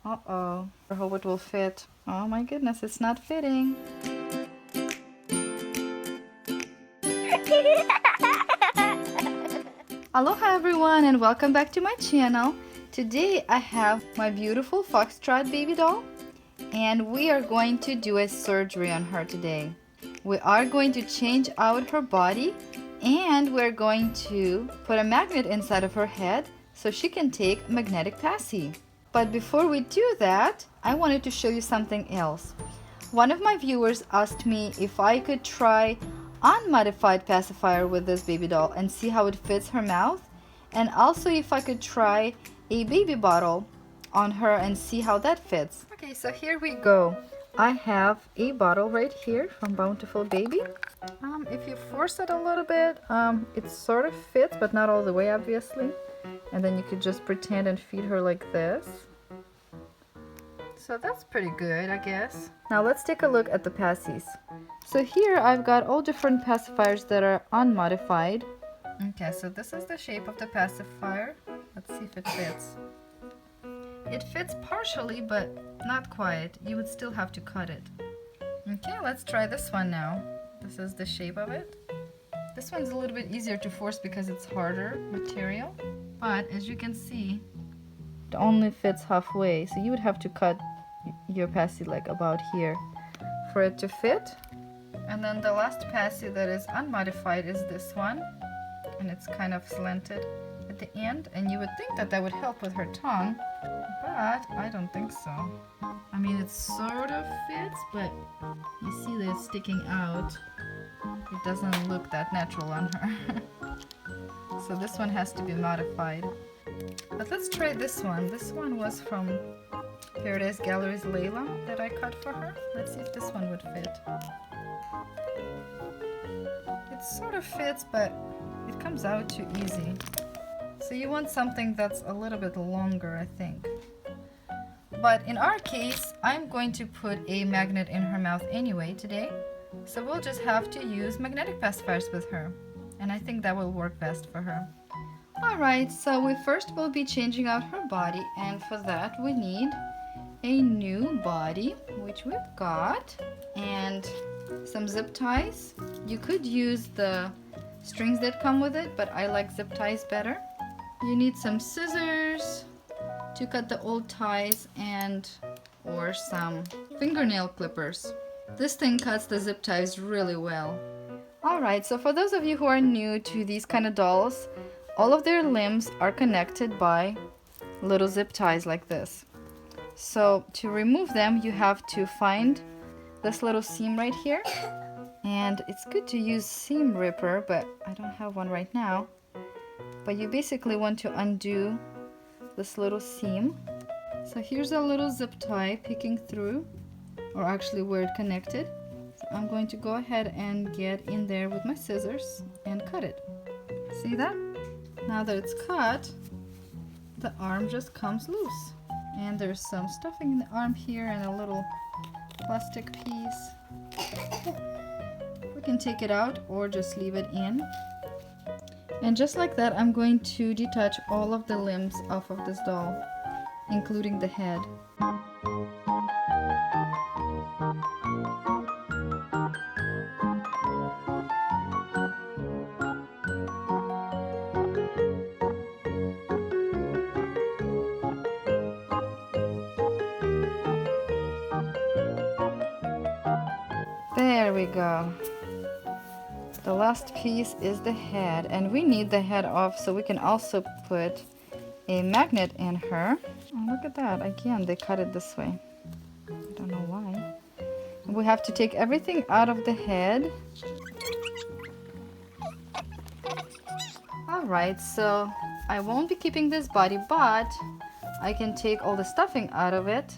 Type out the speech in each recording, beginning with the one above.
Uh-oh. I hope it will fit. Oh my goodness, it's not fitting. Aloha everyone and welcome back to my channel. Today I have my beautiful foxtrot baby doll and we are going to do a surgery on her today. We are going to change out her body and we're going to put a magnet inside of her head so she can take magnetic passy. But before we do that, I wanted to show you something else. One of my viewers asked me if I could try unmodified pacifier with this baby doll and see how it fits her mouth, and also if I could try a baby bottle on her and see how that fits. Okay, so here we go. I have a bottle right here from Bountiful Baby. If you force it a little bit, it sort of fits, but not all the way, obviously. And then you could just pretend and feed her like this. So that's pretty good, I guess. Now let's take a look at the passies. So here I've got all different pacifiers that are unmodified. Okay, so this is the shape of the pacifier. Let's see if it fits. It fits partially, but not quite. You would still have to cut it. Okay, let's try this one now. This is the shape of it. This one's a little bit easier to force because it's harder material. But as you can see, it only fits halfway. So you would have to cut your passy like about here for it to fit. And then the last passy that is unmodified is this one. And it's kind of slanted at the end. And you would think that that would help with her tongue. But I don't think so. I mean, it sort of fits, but you see that it's sticking out. It doesn't look that natural on her. So this one has to be modified. But let's try this one. This one was from Paradise Gallery's Layla that I cut for her. Let's see if this one would fit. It sort of fits, but it comes out too easy. So you want something that's a little bit longer, I think. But in our case, I'm going to put a magnet in her mouth anyway today. So we'll just have to use magnetic pacifiers with her. And I think that will work best for her. Alright, so we first will be changing out her body. And for that we need a new body, which we've got. And some zip ties. You could use the strings that come with it, but I like zip ties better. You need some scissors to cut the old ties and or some fingernail clippers. This thing cuts the zip ties really well. Alright, so for those of you who are new to these kind of dolls, all of their limbs are connected by little zip ties like this. So to remove them, you have to find this little seam right here. And it's good to use seam ripper, but I don't have one right now. But you basically want to undo this little seam. So here's a little zip tie peeking through, or actually where it connected. So I'm going to go ahead and get in there with my scissors and cut it. See that? Now that it's cut, the arm just comes loose. And there's some stuffing in the arm here and a little plastic piece. We can take it out or just leave it in. And just like that, I'm going to detach all of the limbs off of this doll, including the head. There we go. The last piece is the head, and we need the head off so we can also put a magnet in her. Oh, look at that. Again, they cut it this way. I don't know why. We have to take everything out of the head. Alright, so I won't be keeping this body, but I can take all the stuffing out of it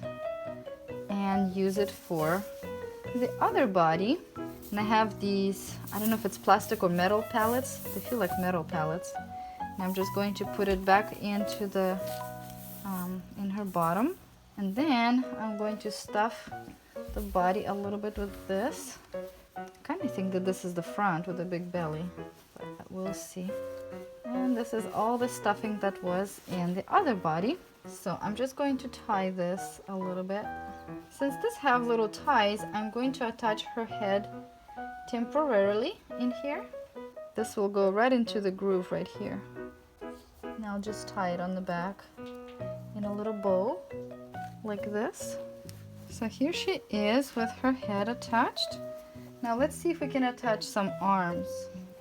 and use it for the other body. And I have these, I don't know if it's plastic or metal pallets. They feel like metal pallets. And I'm just going to put it back into the, in her bottom. And then I'm going to stuff the body a little bit with this. I kind of think that this is the front with a big belly, but we'll see. And this is all the stuffing that was in the other body. So I'm just going to tie this a little bit. Since this have little ties, I'm going to attach her head temporarily in here. This will go right into the groove right here. Now I'll just tie it on the back in a little bow like this. So here she is with her head attached. Now let's see if we can attach some arms.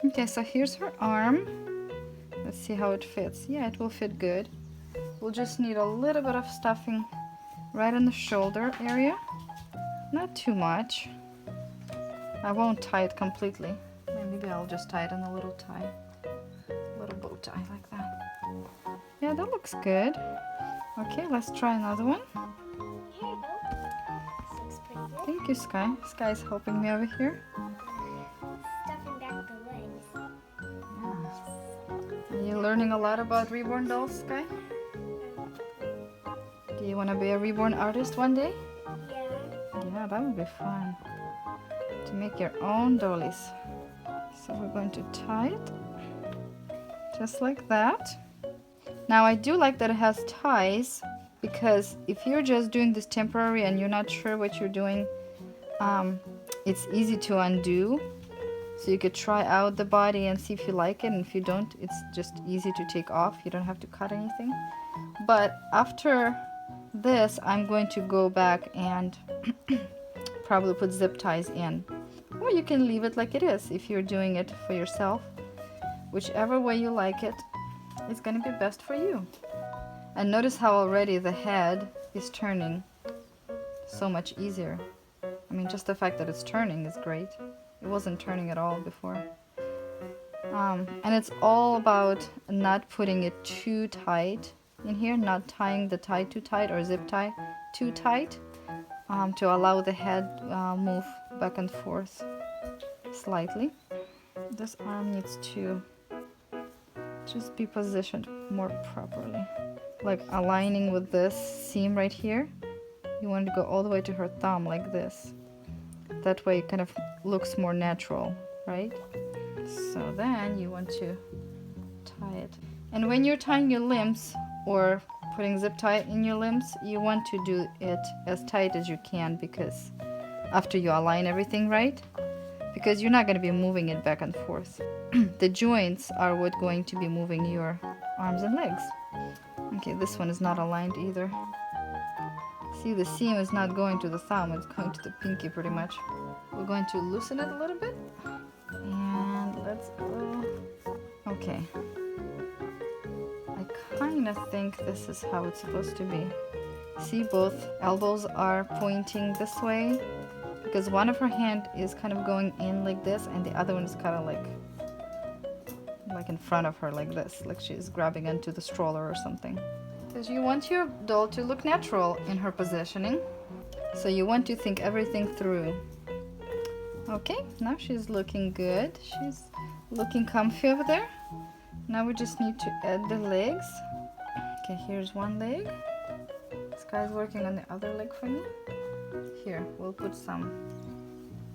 Okay, so here's her arm. Let's see how it fits. Yeah, it will fit good. We'll just need a little bit of stuffing right in the shoulder area. Not too much. I won't tie it completely. Maybe I'll just tie it in a little tie. Little bow tie like that. Yeah, that looks good. Okay, let's try another one. Here you go. This looks pretty good. Thank you, Skye. Skye's helping me over here. Stuffing back the legs. Are you learning a lot about Reborn dolls, Skye? Do you want to be a Reborn artist one day? Yeah. Yeah, that would be fun. To make your own dollies. So we're going to tie it just like that. Now I do like that it has ties, because if you're just doing this temporary and you're not sure what you're doing, it's easy to undo. So you could try out the body and see if you like it, and if you don't, it's just easy to take off. You don't have to cut anything. But after this, I'm going to go back and probably put zip ties in. Or you can leave it like it is if you're doing it for yourself. Whichever way you like it, it's going to be best for you. And notice how already the head is turning so much easier. I mean, just the fact that it's turning is great. It wasn't turning at all before. And it's all about not putting it too tight in here, not tying the tie too tight or zip tie too tight, to allow the head move back and forth slightly. This arm needs to just be positioned more properly, like aligning with this seam right here. You want to go all the way to her thumb like this. That way it kind of looks more natural, right? So then you want to tie it. And when you're tying your limbs or putting zip tie in your limbs, you want to do it as tight as you can, because after you align everything right, because you're not going to be moving it back and forth. The joints are what going to be moving your arms and legs. Okay, this one is not aligned either. See, the seam is not going to the thumb, it's going to the pinky pretty much. We're going to loosen it a little bit. And let's go. Okay. I kind of think this is how it's supposed to be. See, both elbows are pointing this way, because one of her hand is kind of going in like this, and the other one is kind of like in front of her like this, like she's grabbing onto the stroller or something. Because you want your doll to look natural in her positioning, so you want to think everything through. Okay, now she's looking good. She's looking comfy over there. Now we just need to add the legs. Okay, here's one leg. Skye's working on the other leg for me. Here, we'll put some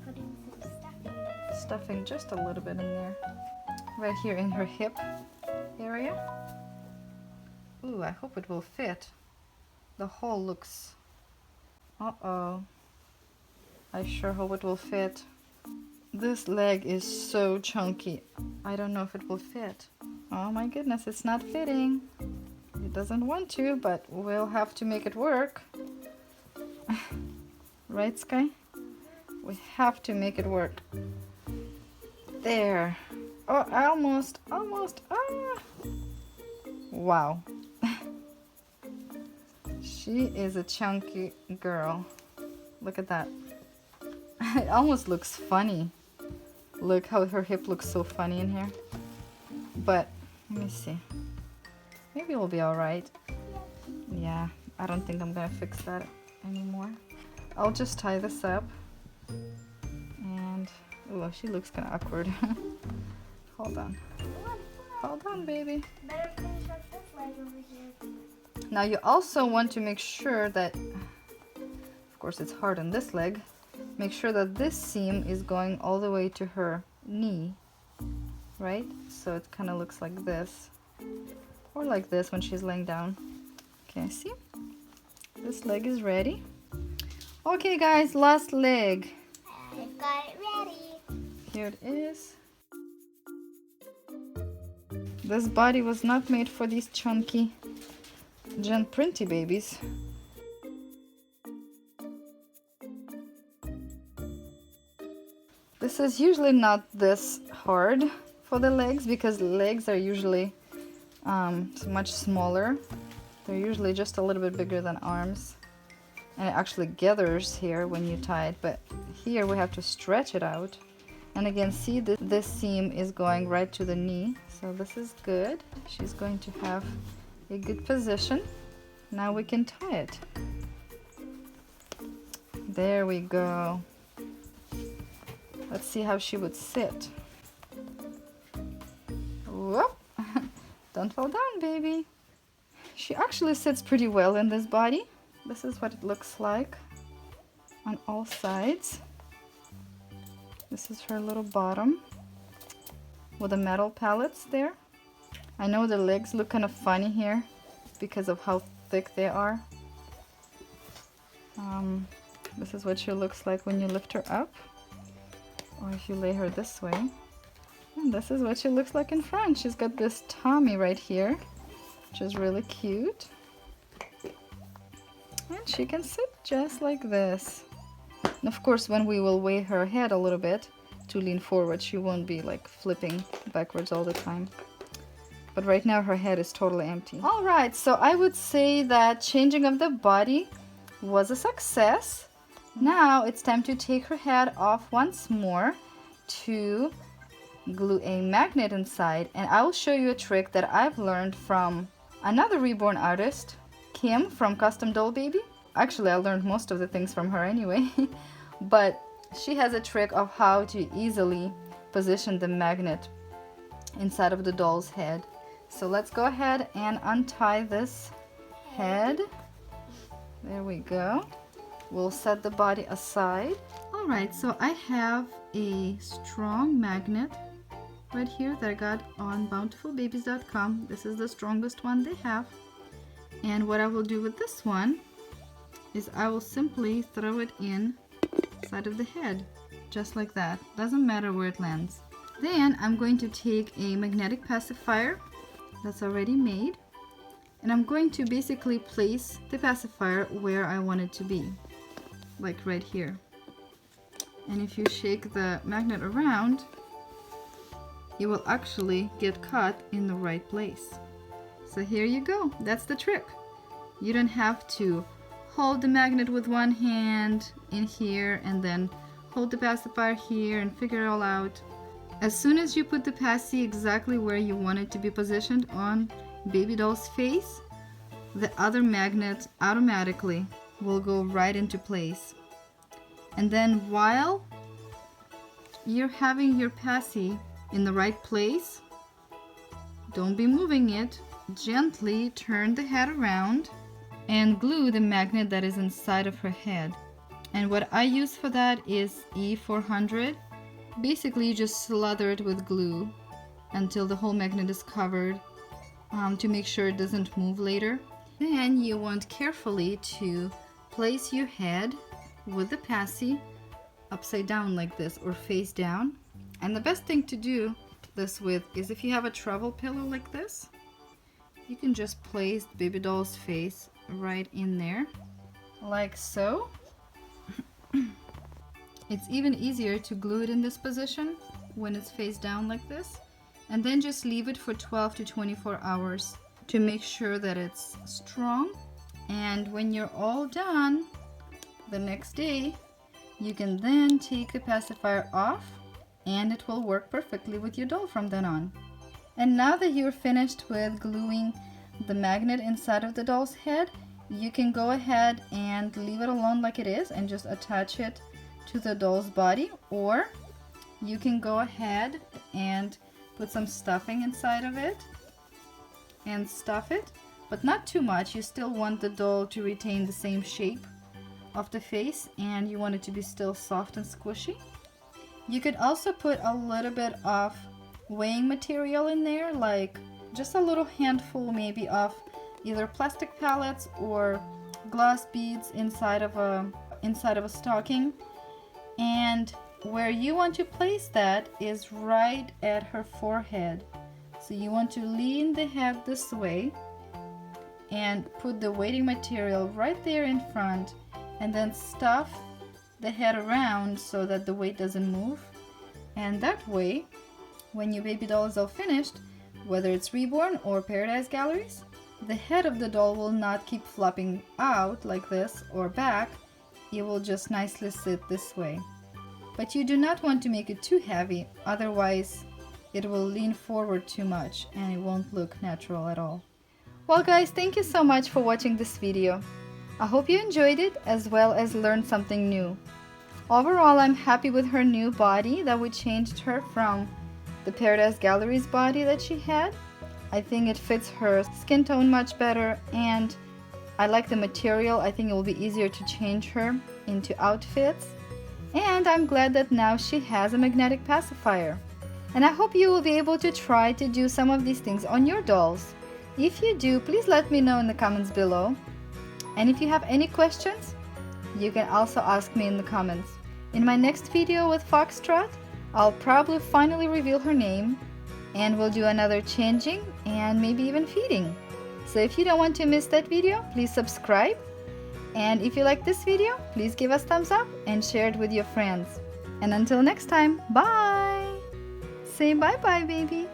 Putting some stuffing just a little bit in there. Right here in her hip area. Ooh, I hope it will fit. The hole looks... Uh-oh. I sure hope it will fit. This leg is so chunky. I don't know if it will fit. Oh my goodness, it's not fitting. It doesn't want to, but we'll have to make it work. Right, Skye? We have to make it work. There. Oh, almost. Ah. Wow. She is a chunky girl. Look at that. It almost looks funny. Look how her hip looks so funny in here. But, let me see. Maybe it'll be alright. Yeah, I don't think I'm gonna fix that anymore. I'll just tie this up. And, oh, she looks kind of awkward. Hold on. Hold on, baby. Better finish up this leg over here. Now you also want to make sure that, of course it's hard on this leg, make sure that this seam is going all the way to her knee, right? So it kind of looks like this, or like this when she's laying down. Okay, see? This leg is ready. Okay guys, last leg. I've got it ready. Here it is. This body was not made for these chunky Gen Printy babies. This is usually not this hard for the legs because legs are usually much smaller. They're usually just a little bit bigger than arms. And it actually gathers here when you tie it, but here we have to stretch it out. And again, see this seam is going right to the knee, so this is good. She's going to have a good position. Now we can tie it. There we go. Let's see how she would sit. Whoop! Don't fall down, baby. She actually sits pretty well in this body. This is what it looks like on all sides. This is her little bottom with the metal pallets there. I know the legs look kind of funny here because of how thick they are. This is what she looks like when you lift her up, or if you lay her this way. And this is what she looks like in front. She's got this tummy right here, which is really cute. And she can sit just like this. And of course, when we will weigh her head a little bit to lean forward, she won't be like flipping backwards all the time. But right now her head is totally empty. All right, so I would say that changing of the body was a success. Now it's time to take her head off once more to glue a magnet inside. And I will show you a trick that I've learned from another Reborn artist, Kim from Custom Doll Baby. Actually, I learned most of the things from her anyway. But she has a trick of how to easily position the magnet inside of the doll's head. So let's go ahead and untie this head. There we go. We'll set the body aside. All right, so I have a strong magnet right here that I got on bountifulbabies.com. This is the strongest one they have. And what I will do with this one is I will simply throw it in side of the head, just like that. Doesn't matter where it lands. Then I'm going to take a magnetic pacifier that's already made, and I'm going to basically place the pacifier where I want it to be, like right here. And if you shake the magnet around, it will actually get caught in the right place. So here you go. That's the trick. You don't have to hold the magnet with one hand in here and then hold the pacifier here and figure it all out. As soon as you put the passy exactly where you want it to be positioned on baby doll's face, the other magnet automatically will go right into place. And then while you're having your passy in the right place, don't be moving it. Gently turn the head around and glue the magnet that is inside of her head. And what I use for that is E400. Basically, you just slather it with glue until the whole magnet is covered to make sure it doesn't move later. Then you want carefully to place your head with the passy upside down like this or face down. And the best thing to do this with is if you have a travel pillow like this, you can just place baby doll's face right in there, like so. It's even easier to glue it in this position when it's face down like this, and then just leave it for 12 to 24 hours to make sure that it's strong. And when you're all done, the next day, you can then take the pacifier off and it will work perfectly with your doll from then on. And now that you're finished with gluing the magnet inside of the doll's head, you can go ahead and leave it alone like it is and just attach it to the doll's body, or you can go ahead and put some stuffing inside of it and stuff it, but not too much. You still want the doll to retain the same shape of the face, and you want it to be still soft and squishy. You could also put a little bit of weighing material in there, like just a little handful maybe of either plastic pellets or glass beads inside of a stocking. And where you want to place that is right at her forehead. So you want to lean the head this way and put the weighting material right there in front, and then stuff the head around so that the weight doesn't move. And that way, when your baby doll is all finished, whether it's Reborn or Paradise Galleries, the head of the doll will not keep flopping out like this or back. It will just nicely sit this way. But you do not want to make it too heavy, otherwise it will lean forward too much and it won't look natural at all. Well guys, thank you so much for watching this video. I hope you enjoyed it as well as learned something new. Overall, I'm happy with her new body that we changed her from the Paradise Galleries body that she had. I think it fits her skin tone much better, and I like the material. I think it will be easier to change her into outfits. And I'm glad that now she has a magnetic pacifier. And I hope you will be able to try to do some of these things on your dolls. If you do, please let me know in the comments below. And if you have any questions, you can also ask me in the comments. In my next video with Foxtrot, I'll probably finally reveal her name, and we'll do another changing and maybe even feeding. So if you don't want to miss that video, please subscribe. And if you like this video, please give us thumbs up and share it with your friends. And until next time, bye! Say bye-bye, baby!